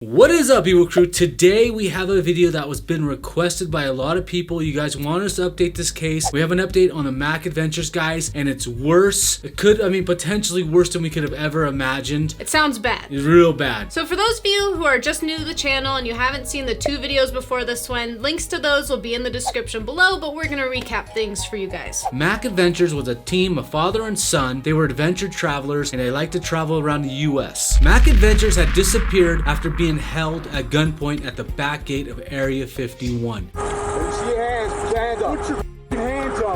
What is up, people crew? Today we have a video that was been requested by a lot of people. You guys want us to update this case. We have an update on the MacADventures, guys, and it's worse. It could, potentially worse than we could have ever imagined. It sounds bad. It's real bad. So for those of you who are just new to the channel and you haven't seen the two videos before this one, links to those will be in the description below, but we're gonna recap things for you guys. MacADventures was a team of father and son. They were adventure travelers and they like to travel around the US. MacADventures had disappeared after being held at gunpoint at the back gate of Area 51.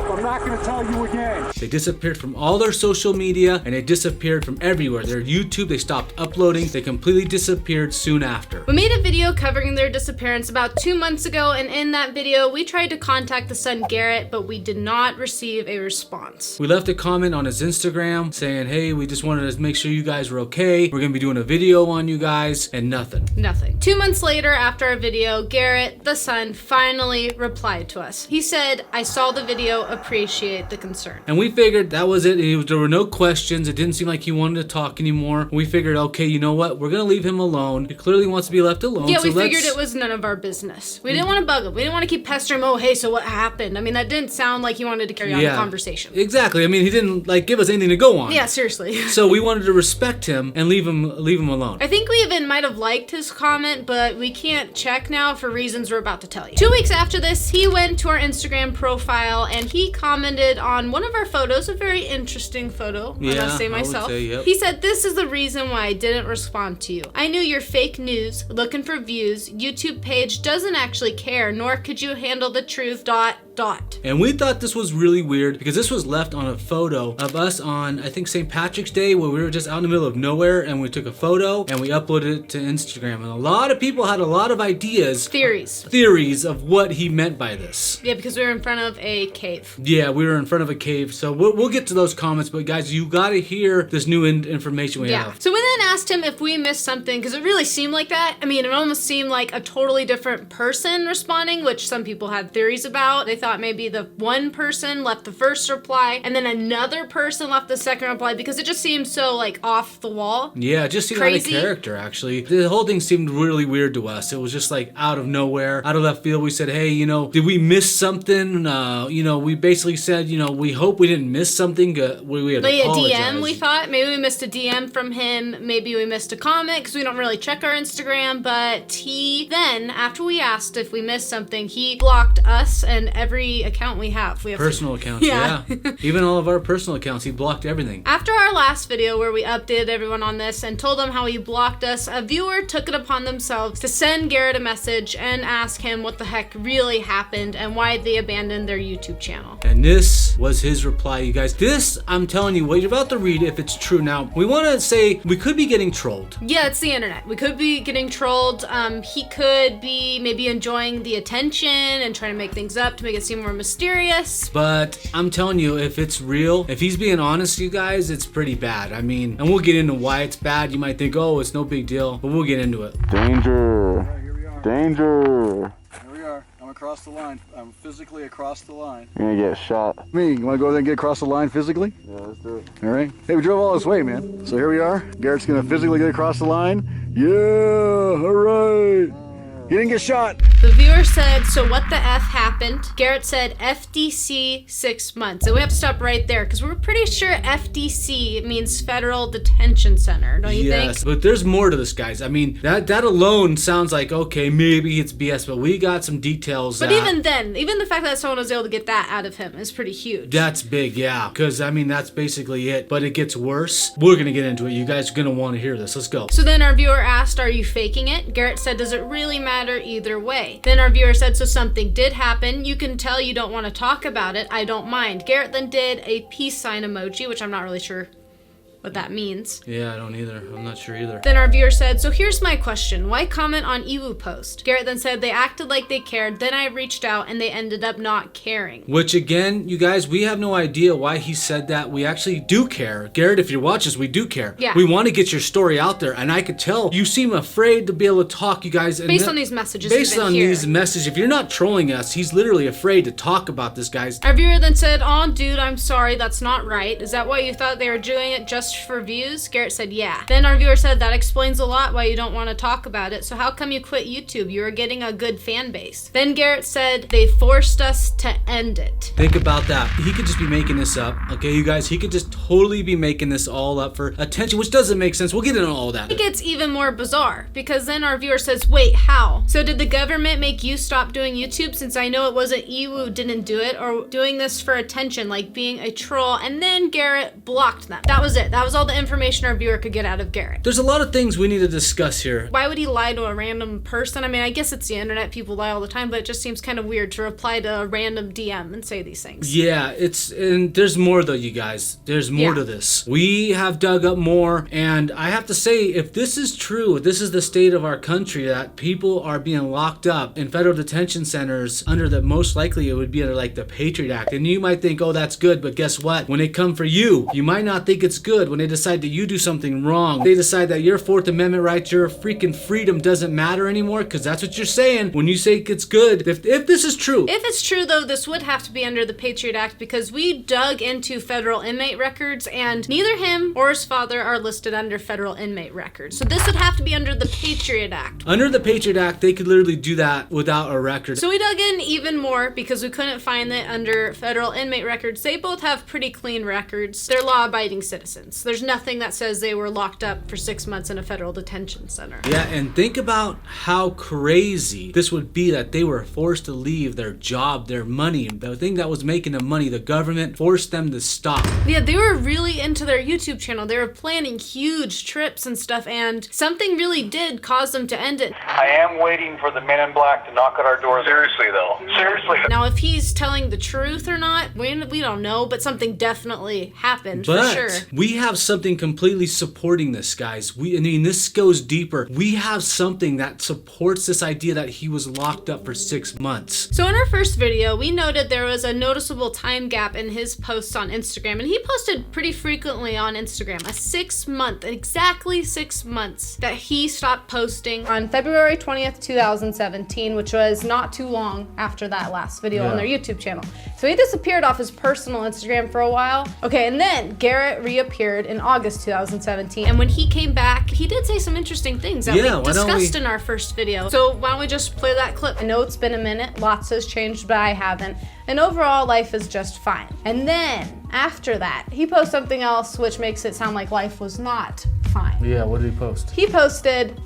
I'm not going to tell you again. They disappeared from all their social media and they disappeared from everywhere. Their YouTube, they stopped uploading. They completely disappeared soon after. We made a video covering their disappearance about 2 months ago, and in that video, we tried to contact the son Garrett, but we did not receive a response. We left a comment on his Instagram saying, hey, we just wanted to make sure you guys were okay. We're going to be doing a video on you guys, and nothing. Nothing. 2 months later, after our video, Garrett, the son, finally replied to us. He said, I saw the video, appreciate the concern. And we figured that was it. There were no questions. It didn't seem like he wanted to talk anymore. We figured, okay, you know what? We're gonna leave him alone. He clearly wants to be left alone. Yeah, so we figured it was none of our business. We didn't want to bug him. We didn't want to keep pestering him. Oh, hey, so what happened? I mean, that didn't sound like he wanted to carry on the conversation. Exactly. I mean, he didn't give us anything to go on. Yeah, seriously. So we wanted to respect him and leave him alone. I think we even might have liked his comment, but we can't check now for reasons we're about to tell you. 2 weeks after this, he went to our Instagram profile and he commented on one of our photos, a very interesting photo, I must say myself. He said, this is the reason why I didn't respond to you. I knew you're fake news, looking for views. YouTube page doesn't actually care, nor could you handle the truth, ... And we thought this was really weird because this was left on a photo of us on, I think, St. Patrick's Day, where we were just out in the middle of nowhere and we took a photo and we uploaded it to Instagram. And a lot of people had a lot of ideas. Theories of what he meant by this. Yeah, because we were in front of a cave. Yeah, we were in front of a cave. So we'll get to those comments, but guys, you gotta hear this new information we have. So we then asked him if we missed something, because it really seemed like that. I mean, it almost seemed like a totally different person responding, which some people had theories about. They thought maybe the one person left the first reply and then another person left the second reply, because it just seemed so like off the wall. Yeah, it just seemed out of character, actually. The whole thing seemed really weird to us. It was just like out of nowhere, out of left field. We said, hey, did we miss something? We basically said, we hope we didn't miss something. We had to apologize. A DM, we thought. Maybe we missed a DM from him. Maybe we missed a comment, because we don't really check our Instagram. But he then, after we asked if we missed something, he blocked us and every account we have. Personal accounts, yeah. Even all of our personal accounts, he blocked everything. After our last video where we updated everyone on this and told them how he blocked us, a viewer took it upon themselves to send Garrett a message and ask him what the heck really happened and why they abandoned their YouTube channel. And this was his reply, you guys. This, I'm telling you, what you're about to read, if it's true. Now, we want to say we could be getting trolled. Yeah, it's the internet. We could be getting trolled. He could be maybe enjoying the attention and trying to make things up to make it seem more mysterious. But I'm telling you, if it's real, if he's being honest, you guys, it's pretty bad. I mean, and we'll get into why it's bad. You might think, oh, it's no big deal, but we'll get into it. Danger. All right, here we are. Danger. Here we are. I'm across the line. I'm physically across the line. You're gonna get shot. Me, you wanna go there and get across the line physically? Yeah, let's do it. All right. Hey, we drove all this way, man. So here we are. Garrett's gonna physically get across the line. Yeah, all right. You didn't get shot. The viewer said, so what the F happened? Garrett said FDC 6 months. And we have to stop right there because we're pretty sure FDC means Federal Detention Center, don't you think? Yes, but there's more to this, guys. I mean, that alone sounds like, okay, maybe it's BS, but we got some details. But even then, even the fact that someone was able to get that out of him is pretty huge. That's big, yeah. Because, I mean, that's basically it. But it gets worse. We're going to get into it. You guys are going to want to hear this. Let's go. So then our viewer asked, are you faking it? Garrett said, does it really matter either way? Then our viewer said, so something did happen. You can tell you don't want to talk about it. I don't mind. Garrett then did a peace sign emoji, which I'm not really sure what that means. Yeah, I don't either. I'm not sure either. Then our viewer said, so here's my question. Why comment on Ewu post? Garrett then said, they acted like they cared. Then I reached out and they ended up not caring. Which again, you guys, we have no idea why he said that. We actually do care. Garrett, if you watch this, we do care. Yeah. We want to get your story out there. And I could tell you seem afraid to be able to talk, you guys. And based on these messages. Based on these messages, if you're not trolling us, he's literally afraid to talk about this, guys. Our viewer then said, oh, dude, I'm sorry. That's not right. Is that why you thought they were doing it just just for views? Garrett said, yeah. Then our viewer said, that explains a lot why you don't want to talk about it. So how come you quit YouTube? You were getting a good fan base. Then Garrett said, they forced us to end it. Think about that. He could just be making this up. Okay, you guys, he could just totally be making this all up for attention, which doesn't make sense. We'll get into all that. It gets even more bizarre because then our viewer says, wait, how? So did the government make you stop doing YouTube, since I know it wasn't you who didn't do it, or doing this for attention, like being a troll? And then Garrett blocked them. That was it. That was all the information our viewer could get out of Garrett. There's a lot of things we need to discuss here. Why would he lie to a random person? I mean, I guess it's the internet, people lie all the time, but it just seems kind of weird to reply to a random DM and say these things. Yeah, and there's more though, you guys. There's more to this. We have dug up more, and I have to say, if this is true, if this is the state of our country, that people are being locked up in federal detention centers under the, most likely it would be under like the Patriot Act. And you might think, oh, that's good, but guess what? When they come for you, you might not think it's good. When they decide that you do something wrong, they decide that your Fourth Amendment rights, your freaking freedom doesn't matter anymore, because that's what you're saying when you say it's good. If this is true. If it's true though, this would have to be under the Patriot Act, because we dug into federal inmate records and neither him or his father are listed under federal inmate records. So this would have to be under the Patriot Act. Under the Patriot Act, they could literally do that without a record. So we dug in even more because we couldn't find it under federal inmate records. They both have pretty clean records. They're law-abiding citizens. There's nothing that says they were locked up for 6 months in a federal detention center. Yeah, and think about how crazy this would be that they were forced to leave their job, their money, the thing that was making them money. The government forced them to stop. Yeah, they were really into their YouTube channel. They were planning huge trips and stuff, and something really did cause them to end it. I am waiting for the men in black to knock at our door. Seriously, though. Seriously. Now, if he's telling the truth or not, we don't know, but something definitely happened for sure. We have something completely supporting this, guys. I mean, this goes deeper. We have something that supports this idea that he was locked up for 6 months. So in our first video, we noted there was a noticeable time gap in his posts on Instagram, and he posted pretty frequently on Instagram. Exactly 6 months that he stopped posting on February 20th, 2017, which was not too long after that last video on their YouTube channel. So he disappeared off his personal Instagram for a while. Okay, and then Garrett reappeared in August 2017, and when he came back, he did say some interesting things that we discussed in our first video. So why don't we just play that clip? I know it's been a minute, lots has changed, but I haven't. And overall, life is just fine. And then, after that, he posted something else which makes it sound like life was not fine. Yeah, what did he post? He posted,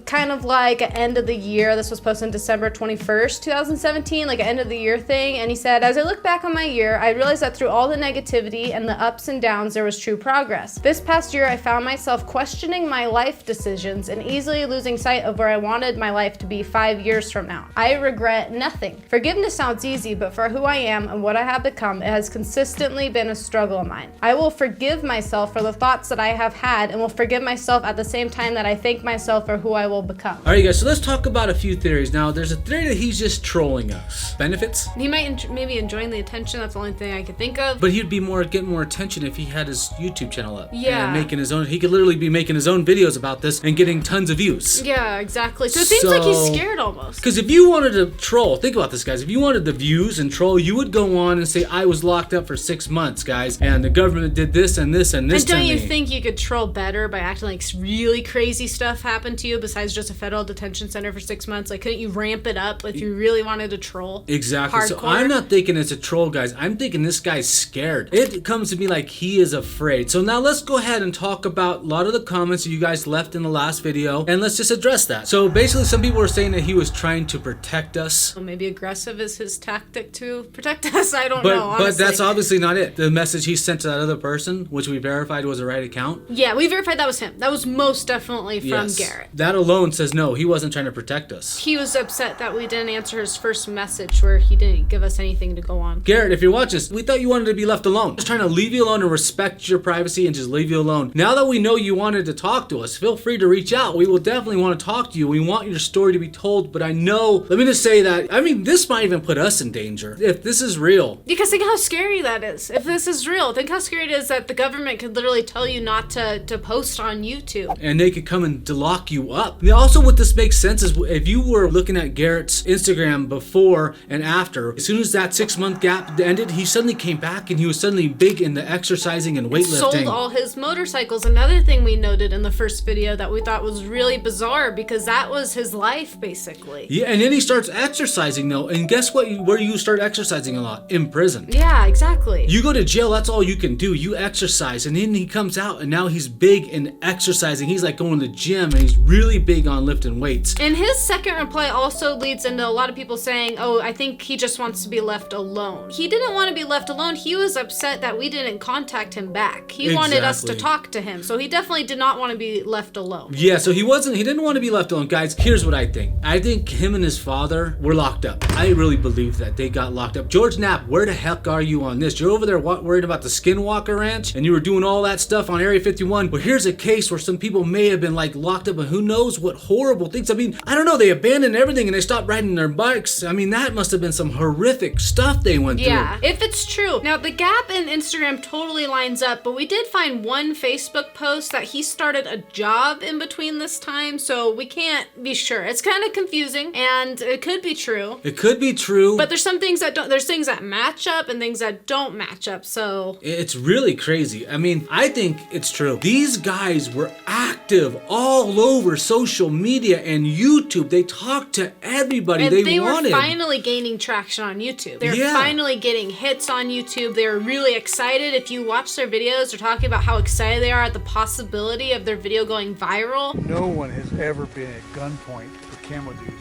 kind of like an end of the year. This was posted on December 21st, 2017, like an end of the year thing. And he said, as I look back on my year, I realized that through all the negativity and the ups and downs, there was true progress. This past year, I found myself questioning my life decisions and easily losing sight of where I wanted my life to be 5 years from now. I regret nothing. Forgiveness sounds easy, but for who I am and what I have become, it has consistently been a struggle of mine. I will forgive myself for the thoughts that I have had and will forgive myself at the same time that I thank myself for who I will become. All right, guys, so let's talk about a few theories. Now, there's a theory that he's just trolling us. Benefits? He might maybe enjoying the attention. That's the only thing I could think of. But he'd be getting more attention if he had his YouTube channel up. Yeah. And making his own. He could literally be making his own videos about this and getting tons of views. Yeah, exactly. So it seems like he's scared almost. Because if you wanted to troll, think about this, guys. If you wanted the views and troll, you would go on and say, I was locked up for 6 months, guys, and the government did this and this and this and don't you think you could troll better by acting like really crazy stuff happened to you besides just a federal detention center for 6 months? Like, couldn't you ramp it up if you really wanted to troll? Exactly. Hardcore? So I'm not thinking it's a troll, guys. I'm thinking this guy's scared. It comes to me like he is afraid. So now let's go ahead and talk about a lot of the comments that you guys left in the last video, and let's just address that. So basically, some people were saying that he was trying to protect us. Well, maybe aggressive is his tactic to protect us. I don't know, honestly. But that's obviously not it. The message he sent to that other person, which we verified was a right account. Yeah, we verified that was him. That was most definitely from Garrett. That alone says no, he wasn't trying to protect us. He was upset that we didn't answer his first message where he didn't give us anything to go on. Garrett, if you're watching this, we thought you wanted to be left alone. Just trying to leave you alone and respect your privacy and just leave you alone. Now that we know you wanted to talk to us, feel free to reach out. We will definitely want to talk to you. We want your story to be told, but I know, let me just say that, I mean, this might even put us in danger if this is real. Because think how scary that is. If this is real. Think how scary it is that the government could literally tell you not to post on YouTube. And they could come and to lock you up. And also what this makes sense is if you were looking at Garrett's Instagram before and after, as soon as that 6-month gap ended, he suddenly came back and he was suddenly big in the exercising and weightlifting. Sold all his motorcycles. Another thing we noted in the first video that we thought was really bizarre because that was his life basically. Yeah, and then he starts exercising though, and guess what? Where you start exercising a lot? In prison. Yeah, exactly. You go to jail, that's all you can do. You exercise, and then he comes out and now he's big in exercising. He's like going to the gym and he's really big on lifting weights. And his second reply also leads into a lot of people saying, oh, I think he just wants to be left alone. He didn't want to be left alone. He was upset that we didn't contact him back. He wanted us to talk to him. So he definitely did not want to be left alone. Yeah, so he didn't want to be left alone. Guys, here's what I think. I think him and his father were locked up. I really believe that they got locked up. George Knapp, where the heck are you on this? You're over there worried about the Skinwalker Ranch and you were doing all that stuff on Area 51. Well, here's a case where some people may have been like locked up and who knows what horrible things. I mean, I don't know, they abandoned everything and they stopped riding their bikes. I mean, that must have been some horrific stuff they went through. Yeah, if it's true. Now, the gap in Instagram totally lines up, but we did find one Facebook post that he started a job in between this time, so we can't be sure. It's kind of confusing, and it could be true. It could be true. But there's some things that don't, there's things that match up and things that don't match up, so. It's really crazy. I mean, I think it's true. These guys were active all over social media and YouTube. They talked to everybody and they wanted. were finally gaining traction on YouTube. They're finally getting hits on YouTube. They're really excited. If you watch their videos, they're talking about how excited they are at the possibility of their video going viral. No one has ever been at gunpoint for camo dudes.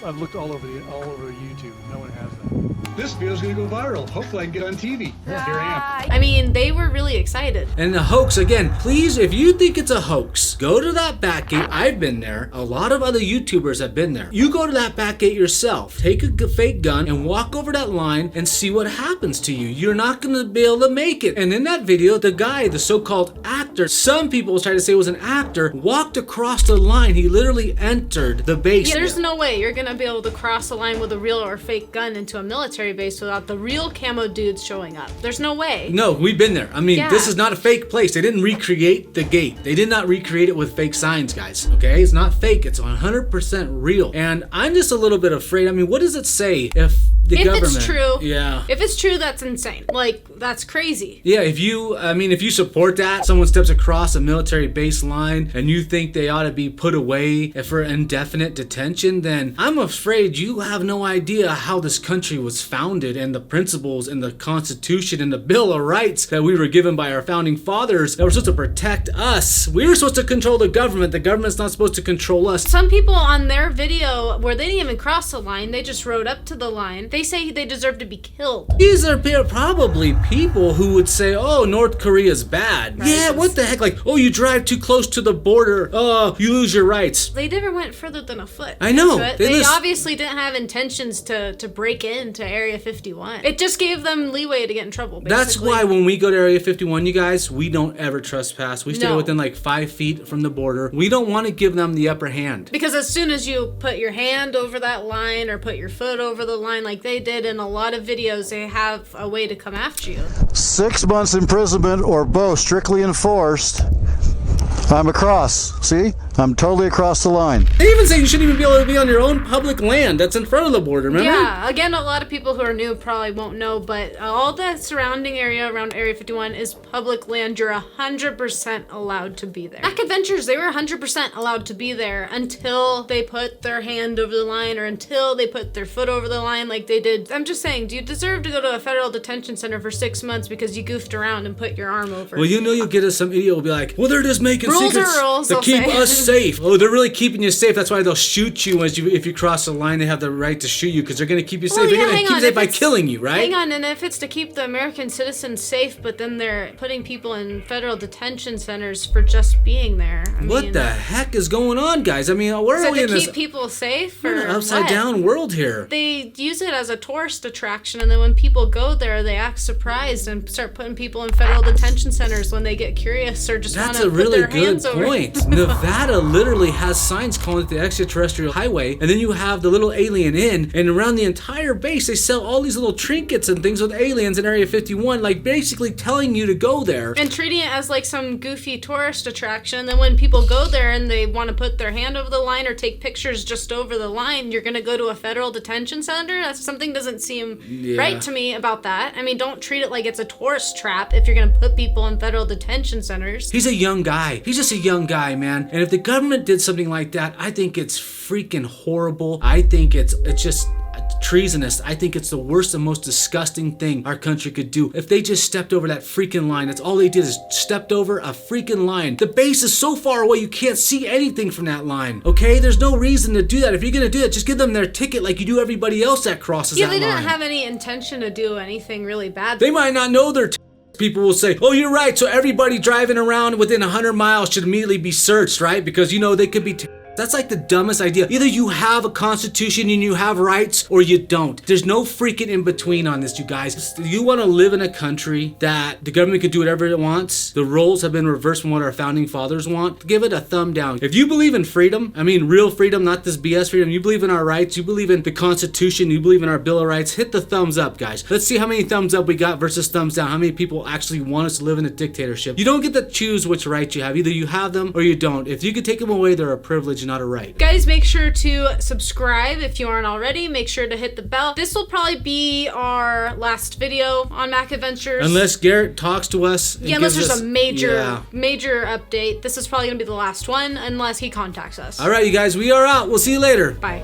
I've looked all over YouTube. No one has that. This video's gonna go viral. Hopefully I can get on TV. Here I am. I mean, they were really excited. And the hoax, again, please, if you think it's a hoax, go to that back gate. I've been there. A lot of other YouTubers have been there. You go to that back gate yourself. Take a fake gun and walk over that line and see what happens to you. You're not gonna be able to make it. And in that video, the guy, the so-called actor, some people try to say was an actor, walked across the line. He literally entered the base. Yeah, there's no way you're gonna be able to cross the line with a real or fake gun into a military base without the real camo dudes showing up. There's no way. No, we've been there. I mean, this is not a fake place. They didn't recreate the gate. They did not recreate it with fake signs, guys. Okay? It's not fake. It's 100% real. And I'm just a little bit afraid. I mean, what does it say if the government... If it's true. Yeah. If it's true, that's insane. Like, that's crazy. Yeah, if you support that, someone steps across a military base line and you think they ought to be put away for indefinite detention, then I'm afraid you have no idea how this country was founded and the principles and the Constitution and the Bill of Rights that we were given by our founding fathers that were supposed to protect us. We were supposed to control the government. The government's not supposed to control us. Some people on their video where they didn't even cross the line, they just rode up to the line. They say they deserve to be killed. These are probably people who would say, oh, North Korea's bad. Right. Yeah, what the heck? Like, oh, you drive too close to the border. Oh, you lose your rights. They never went further than a foot. I know. They obviously didn't have intentions to break into Area 51. It just gave them leeway to get in trouble, basically. That's why when we go to Area 51, you guys, we don't ever trespass. We stay within like 5 feet from the border. We don't want to give them the upper hand. Because as soon as you put your hand over that line or put your foot over the line like they did in a lot of videos, they have a way to come after you. 6 months imprisonment or both strictly enforced. I'm across. See? I'm totally across the line. They even say you shouldn't even be able to be on your own public land that's in front of the border, remember? Yeah, again, a lot of people who are new probably won't know, but all the surrounding area around Area 51 is public land. You're 100% allowed to be there. MacADventures, they were 100% allowed to be there until they put their hand over the line or until they put their foot over the line like they did. I'm just saying, do you deserve to go to a federal detention center for 6 months because you goofed around and put your arm over? Well, you know you'll get us some idiot will be like, well, they're just making secrets to keep us safe. Oh, they're really keeping you safe. That's why they'll shoot you if you cross the line. They have the right to shoot you because they're going to keep you safe. They're going to keep you safe by killing you, right? Hang on, and if it's to keep the American citizens safe, but then they're putting people in federal detention centers for just being there. What the heck is going on, guys? I mean, where are we in this? To keep people safe? We're in an upside down world here. They use it as a tourist attraction, and then when people go there, they act surprised and start putting people in federal detention centers when they get curious or just want to put their hands over. That's a really good point. Nevada Nevada literally has signs calling it the extraterrestrial highway, and then you have the little alien inn, and around the entire base they sell all these little trinkets and things with aliens in Area 51, like basically telling you to go there. And treating it as like some goofy tourist attraction. Then when people go there and they want to put their hand over the line or take pictures just over the line, you're gonna go to a federal detention center? That's something doesn't seem right to me about that. I mean, don't treat it like it's a tourist trap if you're gonna put people in federal detention centers. He's a young guy. He's just a young guy, man. And if the government did something like that, I think it's freaking horrible. I think it's just treasonous. I think it's the worst and most disgusting thing our country could do. If they just stepped over that freaking line, that's all they did is stepped over a freaking line. The base is so far away you can't see anything from that line. Okay, there's no reason to do that. If you're gonna do that, just give them their ticket like you do everybody else that crosses that line. Yeah, they didn't have any intention to do anything really bad. They might not know their people will say, oh, you're right, so everybody driving around within 100 miles should immediately be searched, right? Because you know they could be that's like the dumbest idea. Either you have a constitution and you have rights, or you don't. There's no freaking in between on this, you guys. You want to live in a country that the government can do whatever it wants. The roles have been reversed from what our founding fathers want. Give it a thumb down. If you believe in freedom, I mean real freedom, not this BS freedom, you believe in our rights, you believe in the Constitution, you believe in our Bill of Rights, hit the thumbs up, guys. Let's see how many thumbs up we got versus thumbs down. How many people actually want us to live in a dictatorship? You don't get to choose which rights you have. Either you have them or you don't. If you could take them away, they're a privilege, not a right. Guys, make sure to subscribe if you aren't already. Make sure to hit the bell. This will probably be our last video on MacADventures. Unless Garrett talks to us. Yeah, unless there's a major update. This is probably going to be the last one unless he contacts us. All right, you guys, we are out. We'll see you later. Bye.